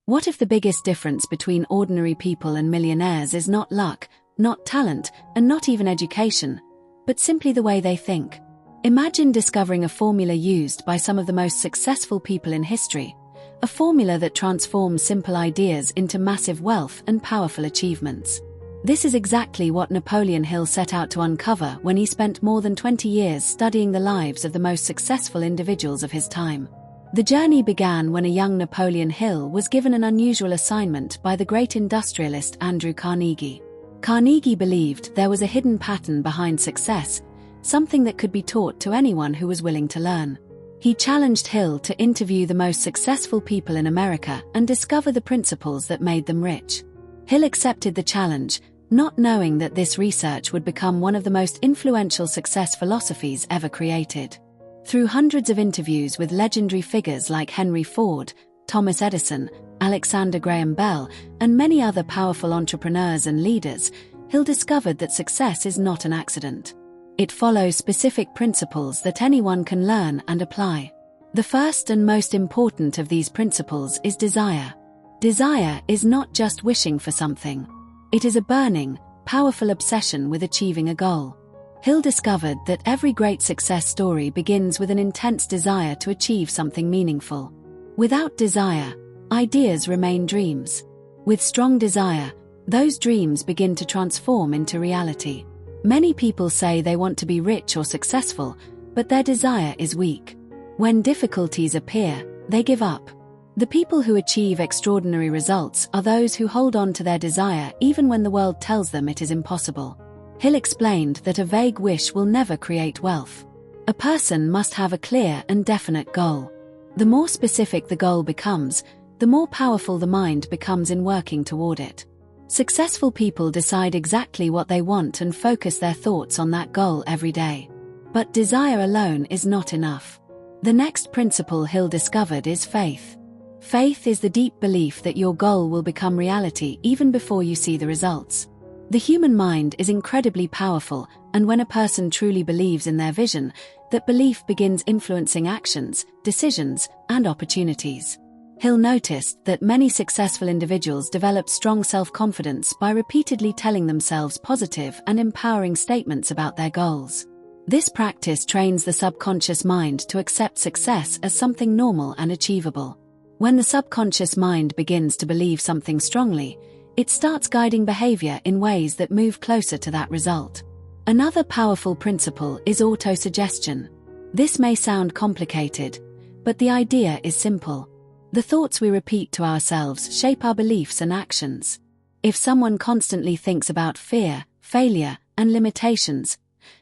What if the biggest difference between ordinary people and millionaires is not luck, not talent, and not even education, but simply the way they think? Imagine discovering a formula used by some of the most successful people in history, a formula that transforms simple ideas into massive wealth and powerful achievements. This is exactly what Napoleon Hill set out to uncover when he spent more than 20 years studying the lives of the most successful individuals of his time. The journey began when a young Napoleon Hill was given an unusual assignment by the great industrialist Andrew Carnegie. Carnegie believed there was a hidden pattern behind success, something that could be taught to anyone who was willing to learn. He challenged Hill to interview the most successful people in America and discover the principles that made them rich. Hill accepted the challenge, not knowing that this research would become one of the most influential success philosophies ever created. Through hundreds of interviews with legendary figures like Henry Ford, Thomas Edison, Alexander Graham Bell, and many other powerful entrepreneurs and leaders, Hill discovered that success is not an accident. It follows specific principles that anyone can learn and apply. The first and most important of these principles is desire. Desire is not just wishing for something. It is a burning, powerful obsession with achieving a goal. Hill discovered that every great success story begins with an intense desire to achieve something meaningful. Without desire, ideas remain dreams. With strong desire, those dreams begin to transform into reality. Many people say they want to be rich or successful, but their desire is weak. When difficulties appear, they give up. The people who achieve extraordinary results are those who hold on to their desire even when the world tells them it is impossible. Hill explained that a vague wish will never create wealth. A person must have a clear and definite goal. The more specific the goal becomes, the more powerful the mind becomes in working toward it. Successful people decide exactly what they want and focus their thoughts on that goal every day. But desire alone is not enough. The next principle Hill discovered is faith. Faith is the deep belief that your goal will become reality even before you see the results. The human mind is incredibly powerful, and when a person truly believes in their vision, that belief begins influencing actions, decisions, and opportunities. Hill noticed that many successful individuals develop strong self-confidence by repeatedly telling themselves positive and empowering statements about their goals. This practice trains the subconscious mind to accept success as something normal and achievable. When the subconscious mind begins to believe something strongly, it starts guiding behavior in ways that move closer to that result. Another powerful principle is autosuggestion. This may sound complicated, but the idea is simple. The thoughts we repeat to ourselves shape our beliefs and actions. If someone constantly thinks about fear, failure, and limitations,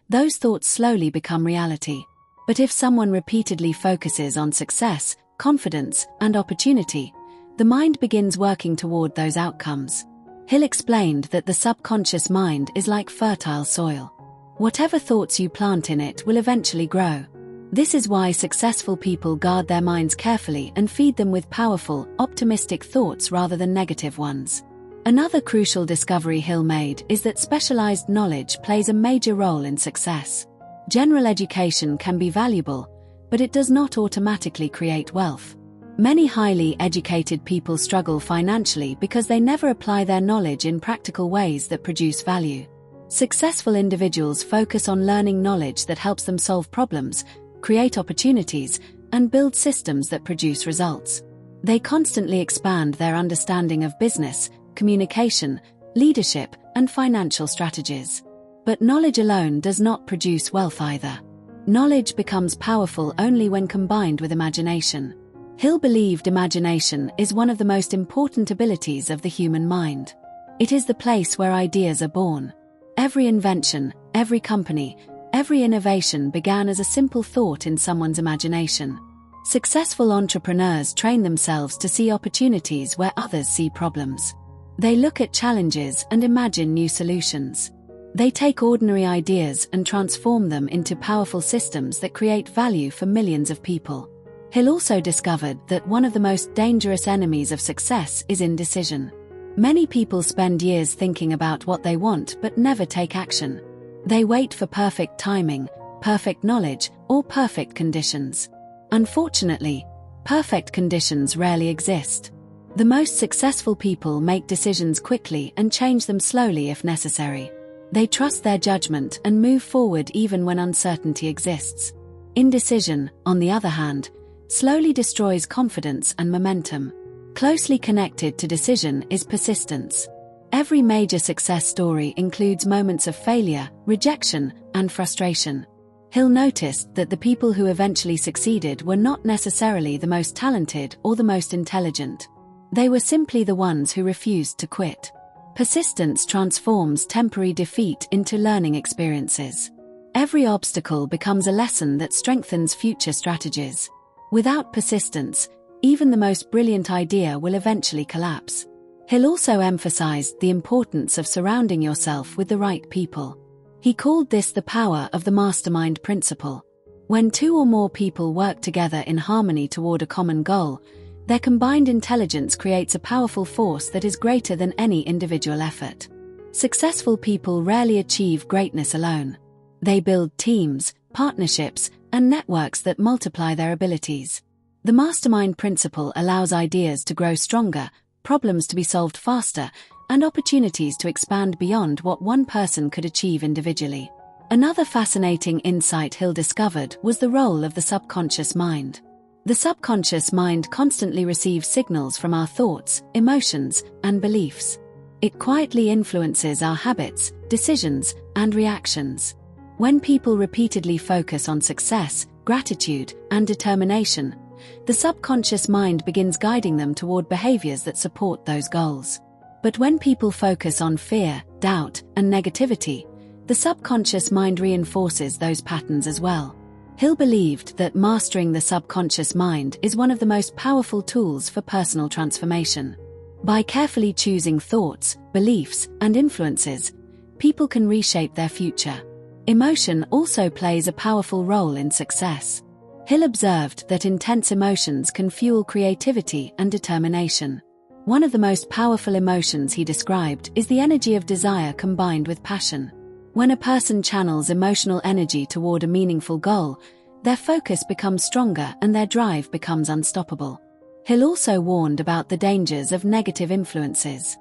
those thoughts slowly become reality. But if someone repeatedly focuses on success, confidence, and opportunity, the mind begins working toward those outcomes. Hill explained that the subconscious mind is like fertile soil. Whatever thoughts you plant in it will eventually grow. This is why successful people guard their minds carefully and feed them with powerful, optimistic thoughts rather than negative ones. Another crucial discovery Hill made is that specialized knowledge plays a major role in success. General education can be valuable, but it does not automatically create wealth. Many highly educated people struggle financially because they never apply their knowledge in practical ways that produce value. Successful individuals focus on learning knowledge that helps them solve problems, create opportunities, and build systems that produce results. They constantly expand their understanding of business, communication, leadership, and financial strategies. But knowledge alone does not produce wealth either. Knowledge becomes powerful only when combined with imagination. Hill believed imagination is one of the most important abilities of the human mind. It is the place where ideas are born. Every invention, every company, every innovation began as a simple thought in someone's imagination. Successful entrepreneurs train themselves to see opportunities where others see problems. They look at challenges and imagine new solutions. They take ordinary ideas and transform them into powerful systems that create value for millions of people. Hill also discovered that one of the most dangerous enemies of success is indecision. Many people spend years thinking about what they want but never take action. They wait for perfect timing, perfect knowledge, or perfect conditions. Unfortunately, perfect conditions rarely exist. The most successful people make decisions quickly and change them slowly if necessary. They trust their judgment and move forward even when uncertainty exists. Indecision, on the other hand, slowly destroys confidence and momentum. Closely connected to decision is persistence. Every major success story includes moments of failure, rejection, and frustration. Hill noticed that the people who eventually succeeded were not necessarily the most talented or the most intelligent. They were simply the ones who refused to quit. Persistence transforms temporary defeat into learning experiences. Every obstacle becomes a lesson that strengthens future strategies. Without persistence, even the most brilliant idea will eventually collapse. Hill also emphasized the importance of surrounding yourself with the right people. He called this the power of the mastermind principle. When two or more people work together in harmony toward a common goal, their combined intelligence creates a powerful force that is greater than any individual effort. Successful people rarely achieve greatness alone. They build teams, partnerships, and networks that multiply their abilities. The mastermind principle allows ideas to grow stronger, problems to be solved faster, and opportunities to expand beyond what one person could achieve individually. Another fascinating insight Hill discovered was the role of the subconscious mind. The subconscious mind constantly receives signals from our thoughts, emotions, and beliefs. It quietly influences our habits, decisions, and reactions. When people repeatedly focus on success, gratitude, and determination, the subconscious mind begins guiding them toward behaviors that support those goals. But when people focus on fear, doubt, and negativity, the subconscious mind reinforces those patterns as well. Hill believed that mastering the subconscious mind is one of the most powerful tools for personal transformation. By carefully choosing thoughts, beliefs, and influences, people can reshape their future. Emotion also plays a powerful role in success. Hill observed that intense emotions can fuel creativity and determination. One of the most powerful emotions he described is the energy of desire combined with passion. When a person channels emotional energy toward a meaningful goal, their focus becomes stronger and their drive becomes unstoppable. Hill also warned about the dangers of negative influences.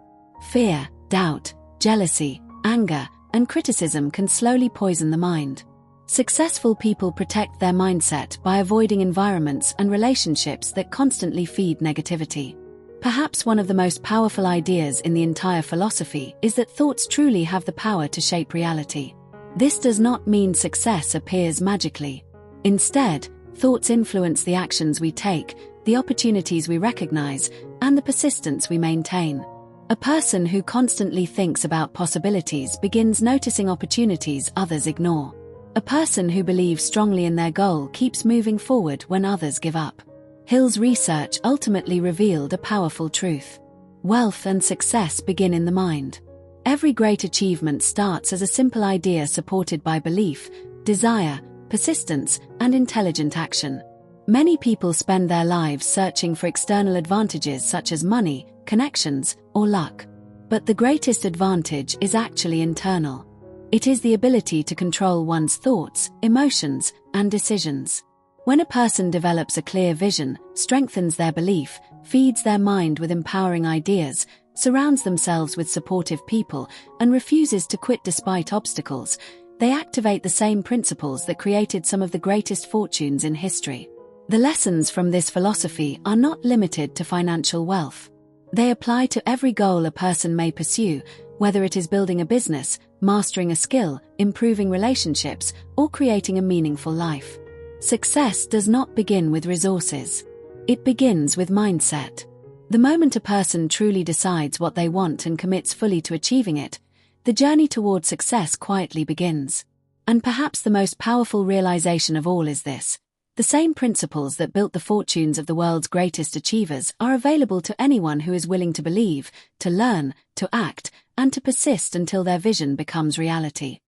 Fear, doubt, jealousy, anger, and criticism can slowly poison the mind. Successful people protect their mindset by avoiding environments and relationships that constantly feed negativity. Perhaps one of the most powerful ideas in the entire philosophy is that thoughts truly have the power to shape reality. This does not mean success appears magically. Instead, thoughts influence the actions we take, the opportunities we recognize, and the persistence we maintain. A person who constantly thinks about possibilities begins noticing opportunities others ignore. A person who believes strongly in their goal keeps moving forward when others give up. Hill's research ultimately revealed a powerful truth. Wealth and success begin in the mind. Every great achievement starts as a simple idea supported by belief, desire, persistence, and intelligent action. Many people spend their lives searching for external advantages such as money, connections, or luck. But the greatest advantage is actually internal. It is the ability to control one's thoughts, emotions, and decisions. When a person develops a clear vision, strengthens their belief, feeds their mind with empowering ideas, surrounds themselves with supportive people, and refuses to quit despite obstacles, they activate the same principles that created some of the greatest fortunes in history. The lessons from this philosophy are not limited to financial wealth. They apply to every goal a person may pursue, whether it is building a business, mastering a skill, improving relationships, or creating a meaningful life. Success does not begin with resources. It begins with mindset. The moment a person truly decides what they want and commits fully to achieving it, the journey toward success quietly begins. And perhaps the most powerful realization of all is this: the same principles that built the fortunes of the world's greatest achievers are available to anyone who is willing to believe, to learn, to act, and to persist until their vision becomes reality.